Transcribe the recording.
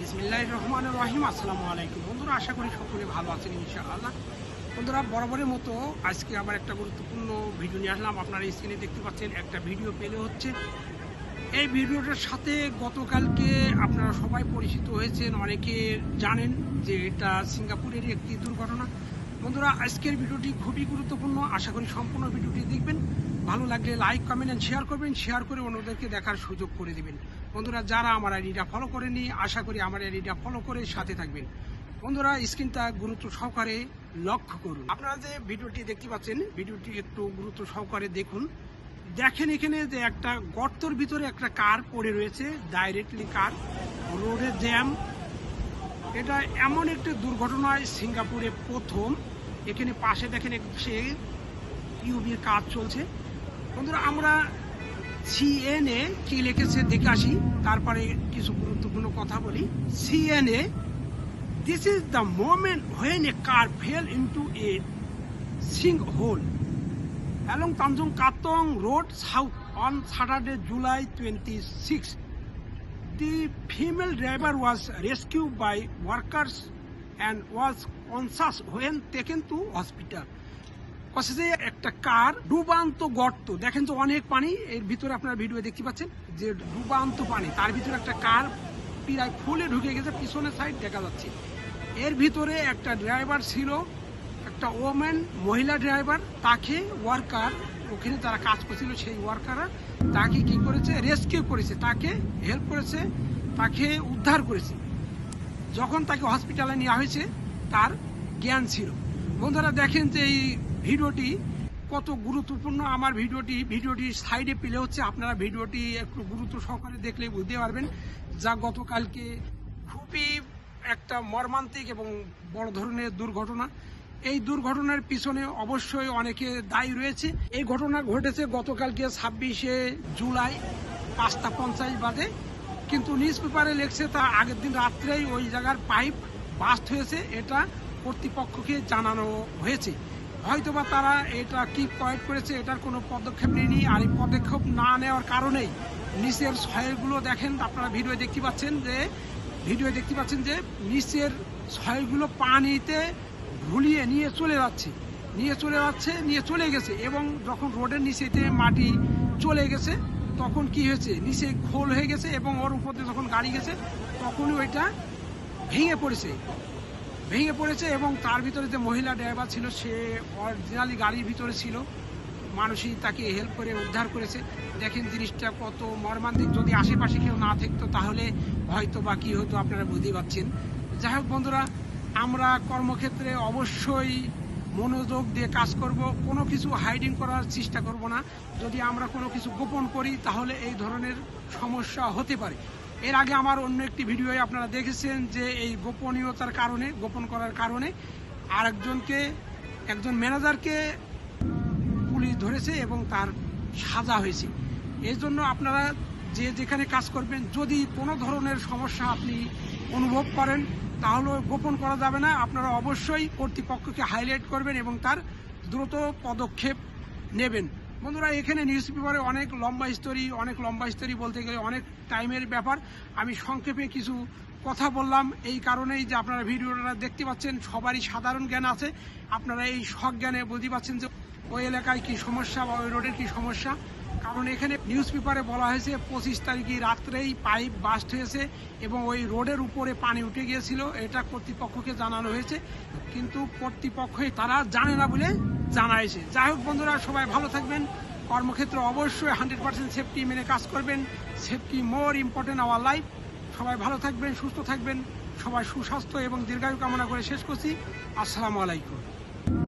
বিসমিল্লাহির রহমানির রহিম। আসসালামু আলাইকুম বন্ধুরা, আশা করি সকলে ভালো আছেন ইনশাআল্লাহ। বন্ধুরা, বরাবরের মতো আজকে আবার একটা গুরুত্বপূর্ণ ভিডিও নিয়ে আসলাম। আপনারা স্ক্রিনে দেখতে পাচ্ছেন একটা ভিডিও পেলে হচ্ছে। এই ভিডিওটার সাথে গতকালকে আপনারা সবাই পরিচিত হয়েছেন, অনেকে জানেন যে এটা সিঙ্গাপুরের একটি দুর্ঘটনা। বন্ধুরা, আজকের ভিডিওটি খুবই গুরুত্বপূর্ণ, আশা করি সম্পূর্ণ ভিডিওটি দেখবেন। ভালো লাগলে লাইক, কমেন্ট এন্ড শেয়ার করবেন, শেয়ার করে অন্যদেরকে দেখার সুযোগ করে দিবেন। বন্ধুরা, যারা আমার আইডিটা ফলো করেনি, আশা করি আমার আইডিটা ফলো করে সাথে থাকবেন। বন্ধুরা, স্ক্রিনটা গুরুত্ব সহকারে লক্ষ্য করুন। আপনারা যে ভিডিওটি দেখতে পাচ্ছেন, ভিডিওটি একটু গুরুত্ব সহকারে দেখুন। দেখেন এখানে যে একটা গর্তর ভিতরে একটা কার পড়ে রয়েছে, ডাইরেক্টলি কার, রোডে জ্যাম। এটা এমন একটি দুর্ঘটনায় সিঙ্গাপুরে প্রথম। এখানে পাশে দেখেন সে ইউবির কাজ চলছে। বন্ধুরা, আমরা সিএনএ কি লিখেছে দেখে আসি, তারপরে কিছু গুরুত্বপূর্ণ কথা বলি। CNA, this is the moment when a car fell into a sinkhole along Tanjung Katong Road South on Saturday, July 26. The female driver was rescued by workers and was conscious when taken to hospital. যে একটা কার ডুবান্ত গর্ত, দেখেন তো অনেক পানি এর ভিতরে, আপনারা ভিডিও দেখতে পাচ্ছেন যে ডুবান্ত পানি, তার ভিতরে একটা কার প্রায় ফুলে ঢুকে গেছে, পিছনের সাইড দেখা যাচ্ছে। এর ভিতরে একটা ড্রাইভার ছিল, একটা ওমেন, মহিলা ড্রাইভার। তাকে ওয়ার্কার, ওখানে যারা কাজ করছিল সেই ওয়ার্কাররা তাকে কি করেছে, রেস্কিউ করেছে, তাকে হেল্প করেছে, তাকে উদ্ধার করেছে। যখন তাকে হসপিটালে নেওয়া হয়েছে তার জ্ঞান ছিল। বন্ধুরা, দেখেন যে এই ভিডিওটি কত গুরুত্বপূর্ণ। আমার ভিডিওটি সাইডে পেলে হচ্ছে, আপনারা ভিডিওটি একটু গুরুত্ব সহকারে দেখলে বুঝতে পারবেন। যা গতকালকে খুবই একটা মর্মান্তিক এবং বড় ধরনের দুর্ঘটনা। এই দুর্ঘটনার পিছনে অবশ্যই অনেকে দায়ী রয়েছে। এই ঘটনা ঘটেছে গতকালকে 26শে জুলাই 5:50 বাজে, কিন্তু নিউজ পেপারে লিখছে তার আগের দিন রাত্রেই ওই জায়গার পাইপ বাস্ট হয়েছে, এটা কর্তৃপক্ষকে জানানো হয়েছে। হয়তোবা তারা এটা কি প্রয়োগ করেছে, এটার কোনো পদক্ষেপ নেয়নি। আর এই পদক্ষেপ না নেওয়ার কারণেই নিচের সয়েলগুলো দেখেন, আপনারা ভিডিও দেখতে পাচ্ছেন যে নিচের সয়েলগুলো পানিতে ভুলিয়ে নিয়ে চলে গেছে। এবং যখন রোডের নিচেতে মাটি চলে গেছে তখন কি হয়েছে, নিচে খোল হয়ে গেছে এবং ওর উপর দিয়ে যখন গাড়ি গেছে তখনই ওইটা ভেঙে পড়েছে এবং তার ভিতরে যে মহিলা ড্রাইভার ছিল সে অরিজিনালি গাড়ির ভিতরে ছিল, মানুষই তাকে হেল্প করে উদ্ধার করেছে। দেখেন জিনিসটা কত মর্মান্তিক। যদি আশেপাশে কেউ না থাকতো তাহলে হয়তো বা কী হতো আপনারা বুঝতেই পারছেন। যাই হোক বন্ধুরা, আমরা কর্মক্ষেত্রে অবশ্যই মনোযোগ দিয়ে কাজ করব, কোনো কিছু হাইডিং করার চেষ্টা করব না। যদি আমরা কোনো কিছু গোপন করি তাহলে এই ধরনের সমস্যা হতে পারে। এর আগে আমার অন্য একটি ভিডিওয়ে আপনারা দেখেছেন যে এই গোপনীয়তার কারণে, গোপন করার কারণে একজন ম্যানেজারকে পুলিশ ধরেছে এবং তার সাজা হয়েছে। এই জন্য আপনারা যেখানে কাজ করবেন, যদি কোনো ধরনের সমস্যা আপনি অনুভব করেন তাহলে গোপন করা যাবে না। আপনারা অবশ্যই কর্তৃপক্ষকে হাইলাইট করবেন এবং তার দ্রুত পদক্ষেপ নেবেন। বন্ধুরা, এখানে নিউজ পেপারে অনেক লম্বা স্টোরি বলতে গেলে অনেক টাইমের ব্যাপার। আমি সংক্ষেপে কিছু কথা বললাম এই কারণেই যে আপনারা ভিডিওটা দেখতে পাচ্ছেন, সবারই সাধারণ জ্ঞান আছে। আপনারা এই সজ্ঞানে বুঝতে পারছেন যে ওই এলাকায় কি সমস্যা বা ওই রোডের কি সমস্যা। কারণ এখানে নিউজ পেপারে বলা হয়েছে 25 তারিখে রাত্রেই পাইপ বাস্ট হয়েছে এবং ওই রোডের উপরে পানি উঠে গিয়েছিল, এটা কর্তৃপক্ষকে জানানো হয়েছে, কিন্তু কর্তৃপক্ষই তারা জানে না বলে জানাইছে। যাই হোক বন্ধুরা, সবাই ভালো থাকবেন। কর্মক্ষেত্রে অবশ্যই 100% সেফটি মেনে কাজ করবেন। Safety more important our life. সবাই ভালো থাকবেন, সুস্থ থাকবেন। সবাই সুস্বাস্থ্য এবং দীর্ঘায়ু কামনা করে শেষ করছি। আসসালামু আলাইকুম।